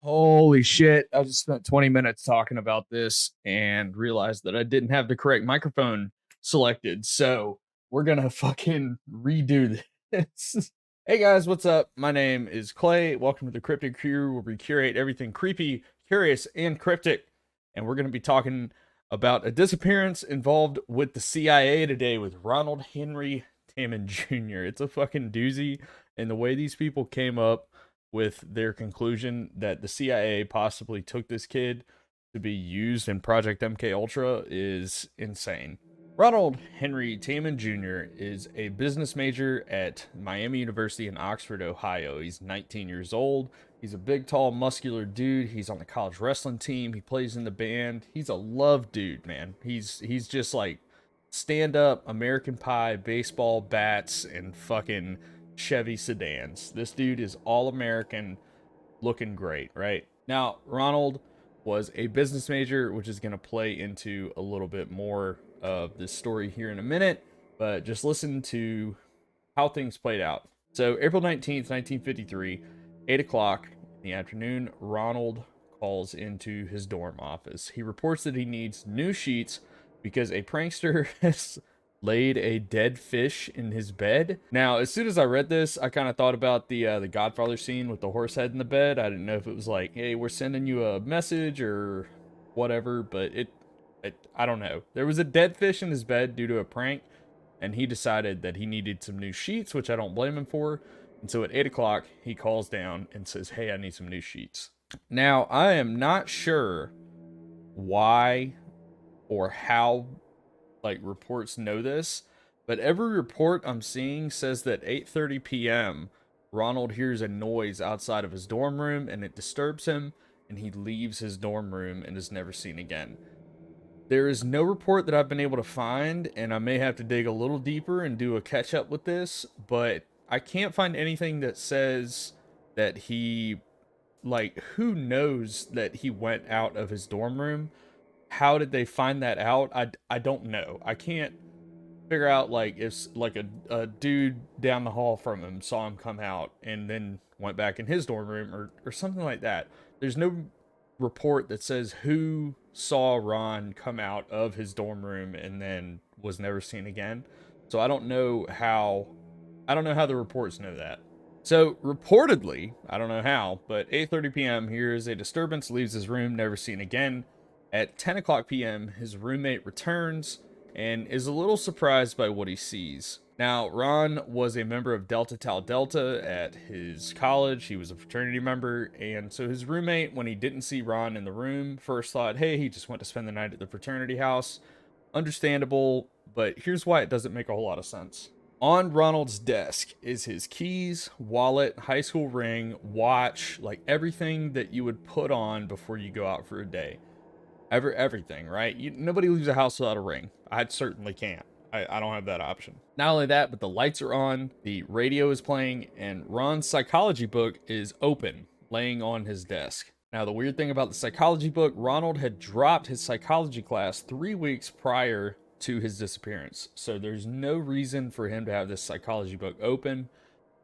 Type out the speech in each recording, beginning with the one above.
Holy shit. I just spent 20 minutes talking about this and realized that I didn't have the correct microphone selected. So we're going to fucking redo this. Hey guys, what's up? My name is Clay. Welcome to the Cryptic Crew, where we curate everything creepy, curious, and cryptic. And we're going to be talking about a disappearance involved with the CIA today with Ronald Henry Tammen Jr. It's a fucking doozy. And the way these people came up with their conclusion that the CIA possibly took this kid to be used in Project MKUltra is insane. Ronald Henry Tammen Jr. is a business major at Miami University in Oxford, Ohio. He's 19 years old. He's a big, tall, muscular dude. He's on the college wrestling team. He plays in the band. He's a love dude, man. He's just like stand up American Pie, baseball bats, and fucking Chevy sedans. This dude is all American, looking great, right? Now, Ronald was a business major, which is going to play into a little bit more of this story here in a minute, but just listen to how things played out. So, April 19th, 1953, 8 o'clock in the afternoon, Ronald calls into his dorm office. He reports that he needs new sheets because a prankster has laid a dead fish in his bed. Now, as soon as I read this, I kind of thought about the Godfather scene with the horse head in the bed. I didn't know if it was like, hey, we're sending you a message or whatever, but I don't know. There was a dead fish in his bed due to a prank, and he decided that he needed some new sheets, which I don't blame him for. And so at 8 o'clock, he calls down and says, hey, I need some new sheets. Now, I am not sure why or how like reports know this, but every report I'm seeing says that 8:30 p.m. Ronald hears a noise outside of his dorm room and it disturbs him, and he leaves his dorm room and is never seen again. There is no report that I've been able to find, and I may have to dig a little deeper and do a catch up with this, but I can't find anything that says that he, like, who knows that he went out of his dorm room? How did they find that out? I don't know. I can't figure out like if like a dude down the hall from him saw him come out and then went back in his dorm room or something like that. There's no report that says who saw Ron come out of his dorm room and then was never seen again. So I don't know how the reports know that. So reportedly, I don't know how, but 8:30 p.m. hears a disturbance, leaves his room, never seen again. At 10 o'clock p.m., his roommate returns and is a little surprised by what he sees. Now, Ron was a member of Delta Tau Delta at his college. He was a fraternity member, and so his roommate, when he didn't see Ron in the room, first thought, hey, he just went to spend the night at the fraternity house. Understandable, but here's why it doesn't make a whole lot of sense. On Ronald's desk is his keys, wallet, high school ring, watch, like everything that you would put on before you go out for a day. Everything, right? Nobody leaves a house without a ring. I certainly can't. I don't have that option. Not only that, but the lights are on, the radio is playing, and Ron's psychology book is open, laying on his desk. Now, the weird thing about the psychology book, Ronald had dropped his psychology class 3 weeks prior to his disappearance. So there's no reason for him to have this psychology book open.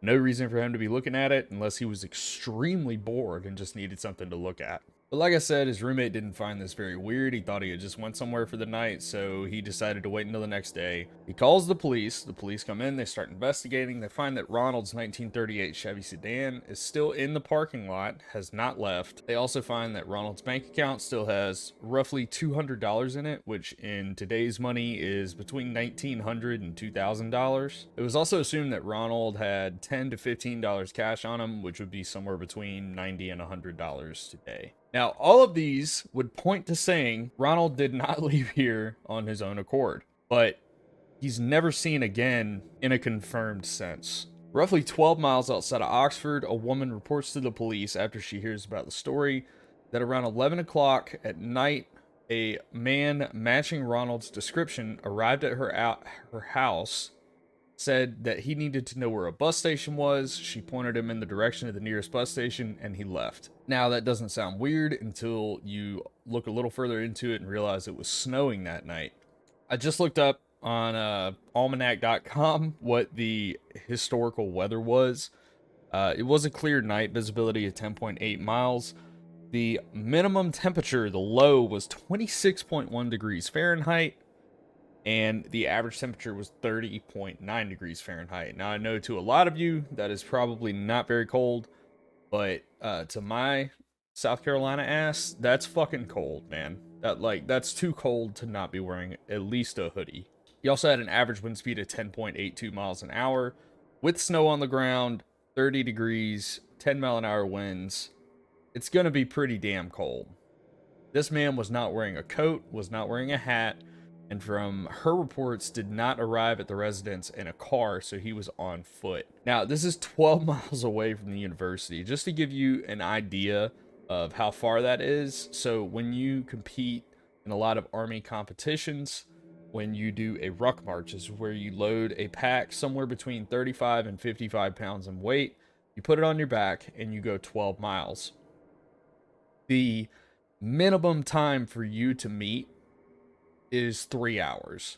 No reason for him to be looking at it unless he was extremely bored and just needed something to look at. But like I said, his roommate didn't find this very weird. He thought he had just went somewhere for the night, so he decided to wait until the next day. He calls the police. The police come in. They start investigating. They find that Ronald's 1938 Chevy sedan is still in the parking lot, has not left. They also find that Ronald's bank account still has roughly $200 in it, which in today's money is between $1,900 and $2,000. It was also assumed that Ronald had $10 to $15 cash on him, which would be somewhere between $90 and $100 today. Now, all of these would point to saying Ronald did not leave here on his own accord, but he's never seen again in a confirmed sense. Roughly 12 miles outside of Oxford, a woman reports to the police after she hears about the story that around 11 o'clock at night, a man matching Ronald's description arrived at her house, said that he needed to know where a bus station was. She pointed him in the direction of the nearest bus station, and he left. Now, that doesn't sound weird until you look a little further into it and realize it was snowing that night. I just looked up on almanac.com what the historical weather was. It was a clear night, visibility of 10.8 miles. The minimum temperature, the low, was 26.1 degrees Fahrenheit, and the average temperature was 30.9 degrees Fahrenheit. Now, I know to a lot of you that is probably not very cold, but to my South Carolina ass, that's fucking cold, man. That's too cold to not be wearing at least a hoodie. He also had an average wind speed of 10.82 miles an hour, with snow on the ground, 30 degrees, 10-mile-an-hour winds. It's gonna be pretty damn cold. This man was not wearing a coat, was not wearing a hat, and from her reports did not arrive at the residence in a car, so he was on foot. Now, this is 12 miles away from the university, just to give you an idea of how far that is. So when you compete in a lot of Army competitions, when you do a ruck march, is where you load a pack somewhere between 35 and 55 pounds in weight, you put it on your back, and you go 12 miles. The minimum time for you to meet is 3 hours.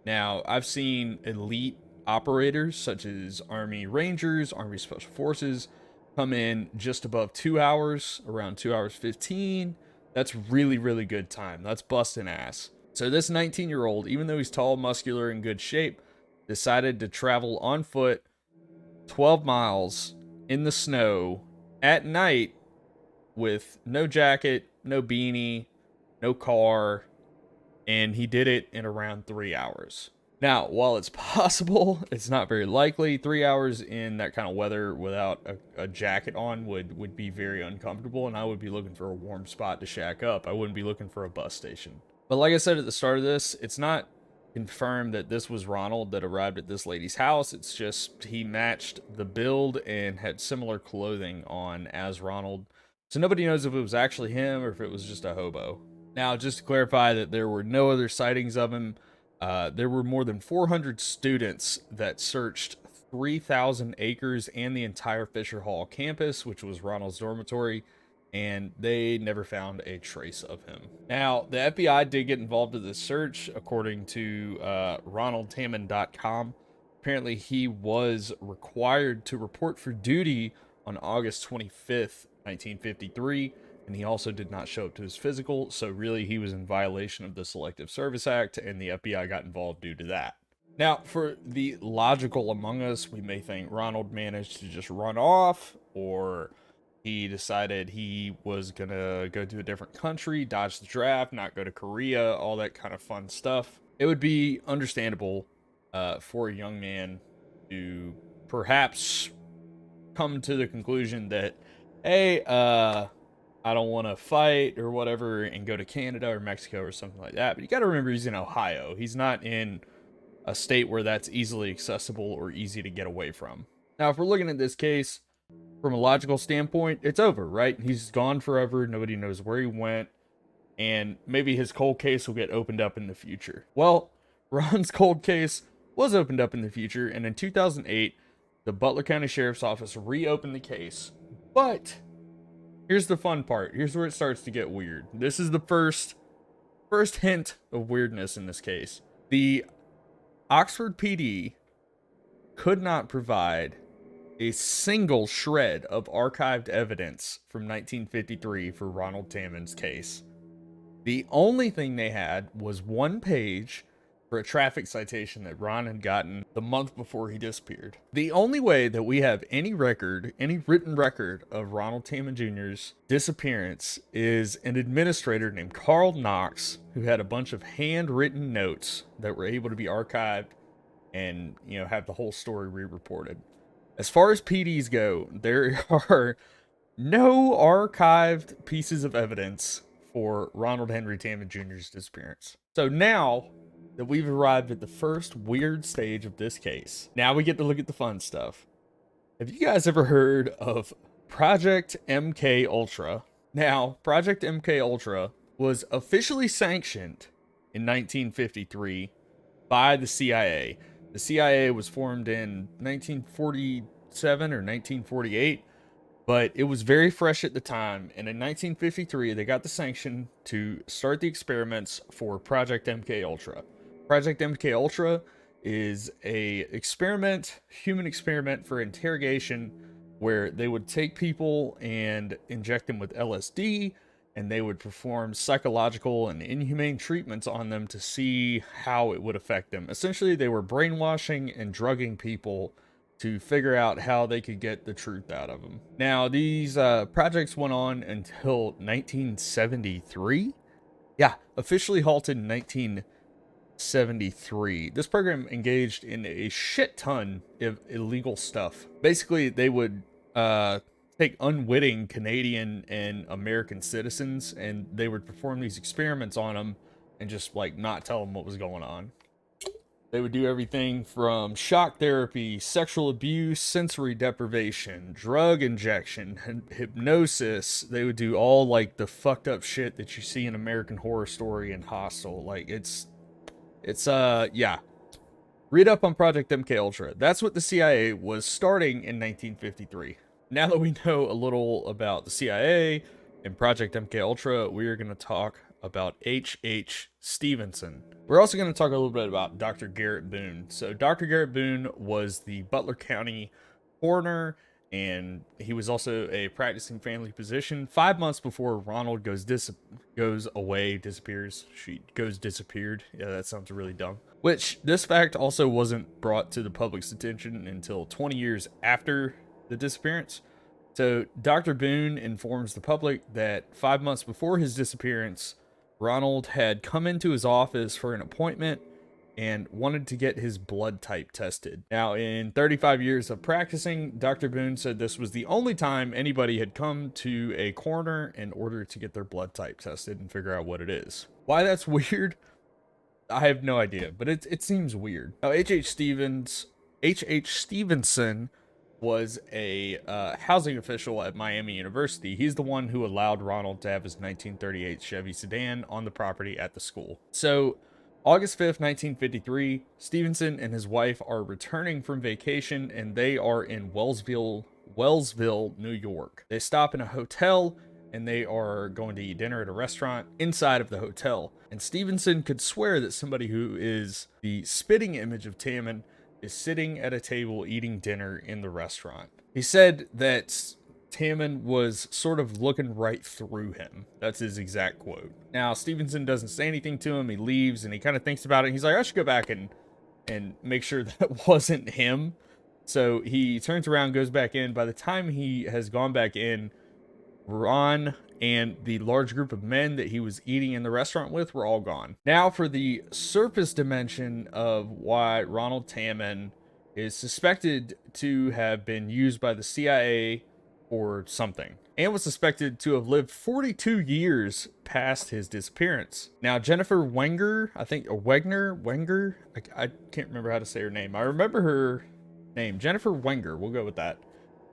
Now, I've seen elite operators such as Army Rangers, Army Special Forces come in just above 2 hours, around 2 hours 15. That's really, really good time. That's busting ass. So this 19-year-old, even though he's tall, muscular, in good shape, decided to travel on foot 12 miles in the snow at night with no jacket, no beanie, no car, and he did it in around 3 hours. Now, while it's possible, it's not very likely. 3 hours in that kind of weather without a jacket on would be very uncomfortable, and I would be looking for a warm spot to shack up. I wouldn't be looking for a bus station. But like I said at the start of this, it's not confirmed that this was Ronald that arrived at this lady's house. It's just he matched the build and had similar clothing on as Ronald. So nobody knows if it was actually him or if it was just a hobo. Now, just to clarify that there were no other sightings of him, there were more than 400 students that searched 3,000 acres and the entire Fisher Hall campus, which was Ronald's dormitory, and they never found a trace of him. Now, the FBI did get involved in this search, according to RonaldTammen.com. Apparently, he was required to report for duty on August 25th, 1953, and he also did not show up to his physical, so really he was in violation of the Selective Service Act, and the FBI got involved due to that. Now, for the logical among us, we may think Ronald managed to just run off, or he decided he was gonna go to a different country, dodge the draft, not go to Korea, all that kind of fun stuff. It would be understandable for a young man to perhaps come to the conclusion that, hey, I don't want to fight or whatever and go to Canada or Mexico or something like that. But you got to remember he's in Ohio. He's not in a state where that's easily accessible or easy to get away from. Now, if we're looking at this case from a logical standpoint, it's over, right? He's gone forever. Nobody knows where he went. And maybe his cold case will get opened up in the future. Well, Ron's cold case was opened up in the future. And in 2008, the Butler County Sheriff's Office reopened the case. But here's the fun part. Here's where it starts to get weird. This is the first hint of weirdness in this case. The Oxford PD could not provide a single shred of archived evidence from 1953 for Ronald Tammen's case. The only thing they had was one page for a traffic citation that Ron had gotten the month before he disappeared. The only way that we have any record, any written record of Ronald Tammen Jr.'s disappearance is an administrator named Carl Knox, who had a bunch of handwritten notes that were able to be archived and, you know, have the whole story re-reported. As far as PDs go, there are no archived pieces of evidence for Ronald Henry Tammen Jr.'s disappearance. So now that we've arrived at the first weird stage of this case, now we get to look at the fun stuff. Have you guys ever heard of Project MK Ultra? Now, Project MK Ultra was officially sanctioned in 1953 by the CIA. The CIA was formed in 1947 or 1948, but it was very fresh at the time. And in 1953, they got the sanction to start the experiments for Project MK Ultra. Project MK Ultra is a experiment, human experiment for interrogation where they would take people and inject them with LSD, and they would perform psychological and inhumane treatments on them to see how it would affect them. Essentially, they were brainwashing and drugging people to figure out how they could get the truth out of them. Now, these projects went on until 1973. Yeah, officially halted in 1973. This program engaged in a shit ton of illegal stuff. Basically, they would take unwitting Canadian and American citizens, and they would perform these experiments on them and just like not tell them what was going on. They would do everything from shock therapy, sexual abuse, sensory deprivation, drug injection, hypnosis. They would do all like the fucked up shit that you see in American Horror Story and Hostel. Like it's yeah. Read up on Project MKUltra. That's what the CIA was starting in 1953. Now that we know a little about the CIA and Project MKUltra, we are going to talk about H.H. Stevenson. We're also going to talk a little bit about Dr. Garrett Boone. So Dr. Garrett Boone was the Butler County coroner, and he was also a practicing family physician. 5 months before Ronald disappeared. Yeah, that sounds really dumb. Which, this fact also wasn't brought to the public's attention until 20 years after the disappearance. So Dr. Boone informs the public that 5 months before his disappearance, Ronald had come into his office for an appointment and wanted to get his blood type tested. Now, in 35 years of practicing, Dr. Boone said this was the only time anybody had come to a coroner in order to get their blood type tested and figure out what it is. Why that's weird, I have no idea, but it seems weird. Now, H.H. Stevenson was a housing official at Miami University. He's the one who allowed Ronald to have his 1938 Chevy sedan on the property at the school. So, August 5th, 1953, Stevenson and his wife are returning from vacation, and they are in Wellsville, New York. They stop in a hotel, and they are going to eat dinner at a restaurant inside of the hotel. And Stevenson could swear that somebody who is the spitting image of Tammen is sitting at a table eating dinner in the restaurant. He said that Tammen was sort of looking right through him. That's his exact quote. Now, Stevenson doesn't say anything to him. He leaves, and he kind of thinks about it. He's like, I should go back and make sure that wasn't him. So he turns around, goes back in. By the time he has gone back in, Ron and the large group of men that he was eating in the restaurant with were all gone. Now for the surface dimension of why Ronald Tammen is suspected to have been used by the CIA or something, and was suspected to have lived 42 years past his disappearance. Now, Jennifer Wenger, I can't remember how to say her name. I remember her name, Jennifer Wenger, we'll go with that.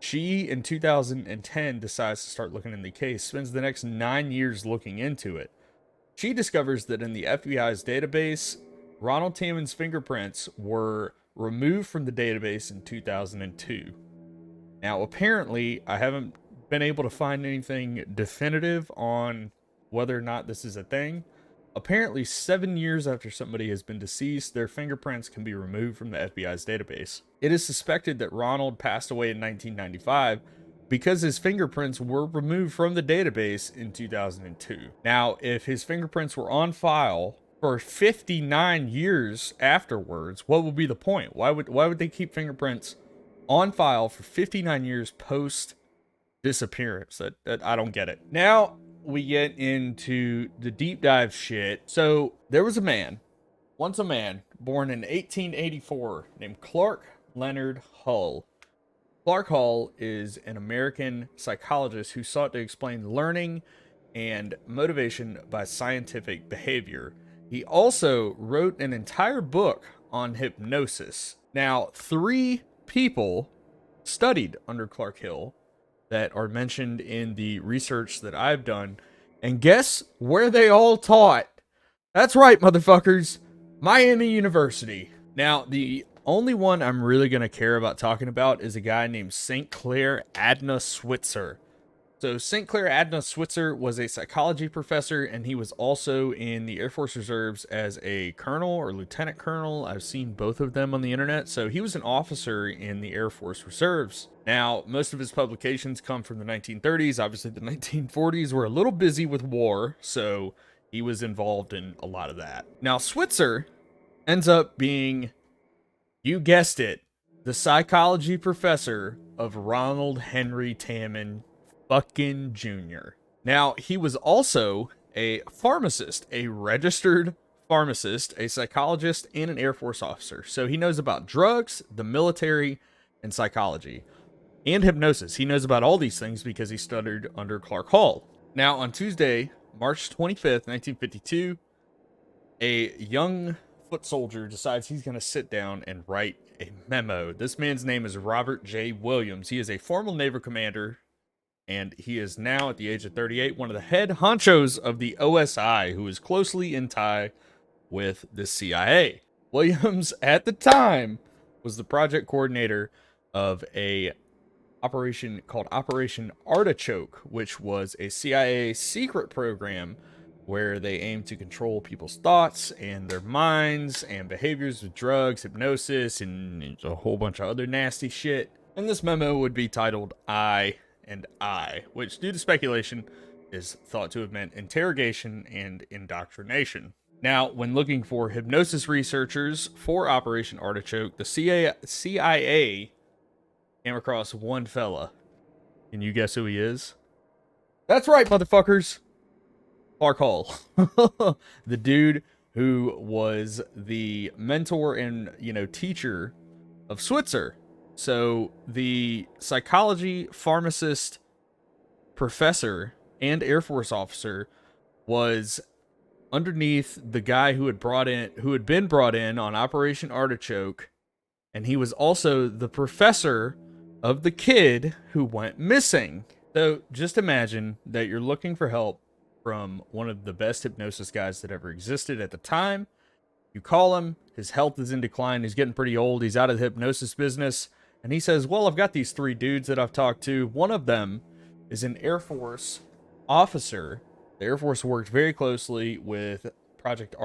She, in 2010, decides to start looking in the case, spends the next 9 years looking into it. She discovers that in the FBI's database, Ronald Tammen's fingerprints were removed from the database in 2002. Now, apparently, I haven't been able to find anything definitive on whether or not this is a thing. Apparently, 7 years after somebody has been deceased, their fingerprints can be removed from the FBI's database. It is suspected that Ronald passed away in 1995 because his fingerprints were removed from the database in 2002. Now, if his fingerprints were on file for 59 years afterwards, what would be the point? Why would they keep fingerprints on file for 59 years post disappearance? That I don't get it. Now we get into the deep dive shit. So there was once a man born in 1884 named Clark Leonard Hull. Clark Hull is an American psychologist who sought to explain learning and motivation by scientific behavior. He also wrote an entire book on hypnosis. Now, 3 people studied under Clark Hill that are mentioned in the research that I've done. And guess where they all taught? That's right, motherfuckers. Miami University. Now, the only one I'm really going to care about talking about is a guy named St. Clair Adna Switzer. So St. Clair Adna Switzer was a psychology professor, and he was also in the Air Force Reserves as a colonel or lieutenant colonel. I've seen both of them on the internet. So he was an officer in the Air Force Reserves. Now, most of his publications come from the 1930s. Obviously, the 1940s were a little busy with war, so he was involved in a lot of that. Now, Switzer ends up being, you guessed it, the psychology professor of Ronald Henry Tammen fucking Jr. Now, he was also a pharmacist, a registered pharmacist, a psychologist, and an Air Force officer. So he knows about drugs, the military, and psychology, and hypnosis. He knows about all these things because he studied under Clark Hall. Now, on Tuesday, March 25th, 1952, a young foot soldier decides he's going to sit down and write a memo. This man's name is Robert J. Williams. He is a former naval commander, and he is now, at the age of 38, one of the head honchos of the OSI, who is closely in tie with the CIA. Williams, at the time, was the project coordinator of a operation called Operation Artichoke, which was a CIA secret program where they aimed to control people's thoughts and their minds and behaviors with drugs, hypnosis, and a whole bunch of other nasty shit. And this memo would be titled I and I, which, due to speculation, is thought to have meant interrogation and indoctrination. Now, when looking for hypnosis researchers for Operation Artichoke, the CIA came across one fella. Can you guess who he is? That's right, motherfuckers. Clark Hall. The dude who was the mentor and, teacher of Switzer. So the psychology pharmacist professor and Air Force officer was underneath the guy who had been brought in on Operation Artichoke, and he was also the professor of the kid who went missing. So just imagine that you're looking for help from one of the best hypnosis guys that ever existed at the time. You call him, his health is in decline, he's getting pretty old, he's out of the hypnosis business, and he says, well, I've got these 3 dudes that I've talked to. One of them is an Air Force officer. The Air Force worked very closely with Operation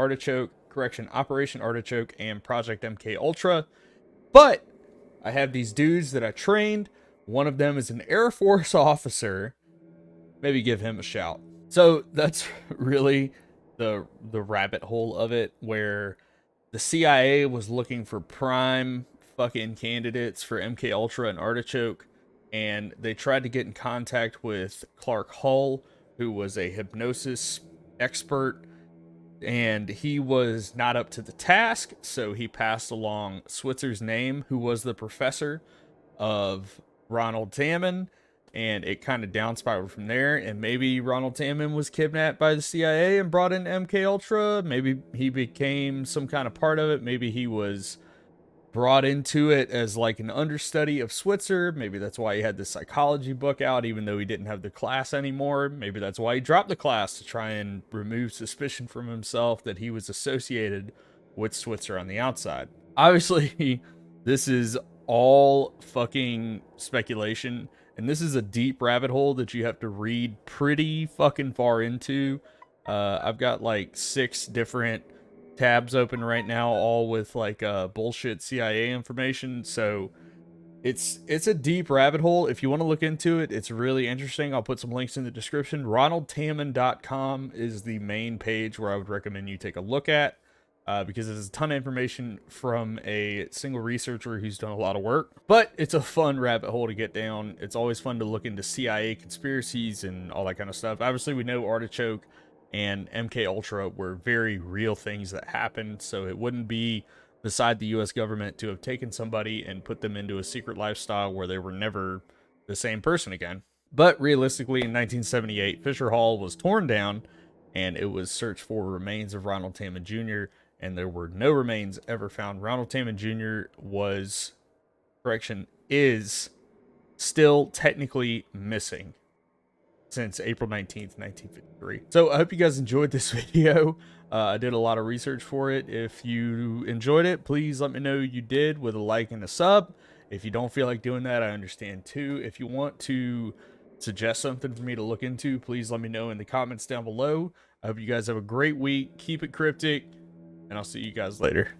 Artichoke and Project MK Ultra. But I have these dudes that I trained. One of them is an Air Force officer. Maybe give him a shout. So that's really the rabbit hole of it, where the CIA was looking for prime fucking candidates for MK Ultra and Artichoke, and they tried to get in contact with Clark Hall, who was a hypnosis expert, and he was not up to the task, so he passed along Switzer's name, who was the professor of Ronald Tammen, and it kind of downspiraled from there. And maybe Ronald Tammen was kidnapped by the CIA and brought in MK Ultra. Maybe he became some kind of part of it. Maybe he was brought into it as like an understudy of Switzer. Maybe that's why he had the psychology book out, even though he didn't have the class anymore. Maybe that's why he dropped the class, to try and remove suspicion from himself that he was associated with Switzer on the outside. Obviously, this is all fucking speculation, and this is a deep rabbit hole that you have to read pretty fucking far into. I've got like 6 different tabs open right now, all with like bullshit CIA information. So it's a deep rabbit hole. If you want to look into it, it's really interesting. I'll put some links in the description. RonaldTammen.com is the main page where I would recommend you take a look at, because there's a ton of information from a single researcher who's done a lot of work. But it's a fun rabbit hole to get down. It's always fun to look into CIA conspiracies and all that kind of stuff. Obviously, we know Artichoke and MK Ultra were very real things that happened, so it wouldn't be beside the US government to have taken somebody and put them into a secret lifestyle where they were never the same person again. But realistically, in 1978, Fisher Hall was torn down, and it was searched for remains of Ronald Tammen Jr., and there were no remains ever found. Ronald Tammen Jr. is still technically missing since April 19th, 1953. So I hope you guys enjoyed this video. I did a lot of research for it. If you enjoyed it, please let me know you did with a like and a sub. If you don't feel like doing that, I understand too. If you want to suggest something for me to look into, please let me know in the comments down below. I hope you guys have a great week. Keep it cryptic, and I'll see you guys later.